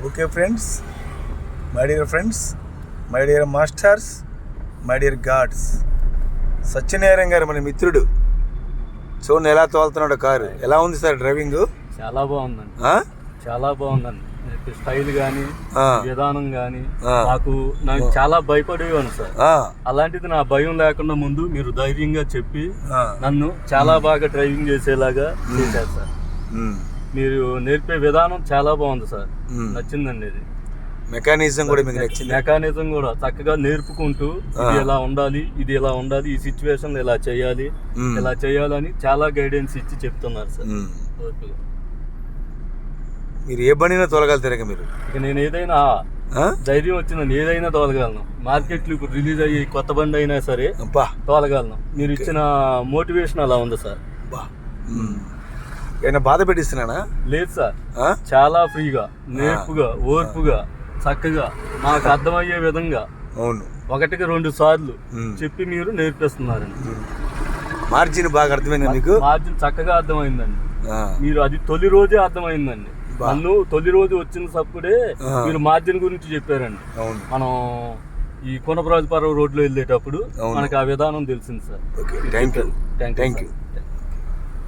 Okay friends, my dear friends, my dear masters, my dear God's, Satyanarayana గారు మన మిత్రుడు. చూడండి ఎలా తోలుతున్నాడు కారు. ఎలా ఉంది సార్ డ్రైవింగ్? చాలా బాగుందండి, చాలా బాగుందండి. స్టైల్ కానీ విధానం కానీ నాకు చాలా భయపడేవాను సార్. అలాంటిది నా భయం లేకుండా ముందు మీరు ధైర్యంగా చెప్పి నన్ను చాలా బాగా డ్రైవింగ్ చేసేలాగా చేశారు సార్. మీరు నేర్పే విధానం చాలా బాగుంది సార్, నచ్చిందండి. ఇది మెకానిజం కూడా మీకు నచ్చింది? మెకానిజం కూడా చక్కగా నేర్పుకుంటూ ఇది ఎలా ఉండాలి, ఇది ఎలా ఉండాలి, ఈ సిచ్యువేషన్ ఇలా చేయాలి, ఇలా చేయాలని చాలా గైడెన్స్ ఇచ్చి చెప్తున్నారు సార్. ఓకే, మీరు ఏ బండినా తోలగలుగుతారు? మీరు ఇక నేను ఏదైనా ధైర్యం వచ్చిందని ఏదైనా తోలగలను. మార్కెట్లో ఇప్పుడు రిలీజ్ అయ్యి కొత్త బండి అయినా సరే తోలగలను. మీరు ఇచ్చిన మోటివేషన్ అలా ఉంది సార్. ఏమైనా బాధ పెట్టిస్తున్నానా? లేదు సార్, చాలా ఫ్రీగా, నేర్పుగా, ఓర్పుగా, చక్కగా నాకు అర్థమయ్యే విధంగా అవును 1-2 సార్లు చెప్పి మీరు నేర్పిస్తున్నారండి. మార్జిన్ బాగా అర్థమైంది మీకు? మార్జిన్ చక్కగా అర్థమైందండి. మీరు అది తొలి రోజే అర్థమైందండి. నన్ను తొలి రోజు వచ్చినప్పుడే మీరు మార్జిన్ గురించి చెప్పారండి. మనం ఈ కోనపరాజుపాలెం రోడ్లో వెళ్ళేటప్పుడు మనకి ఆ విధానం తెలిసింది సార్. Thank you.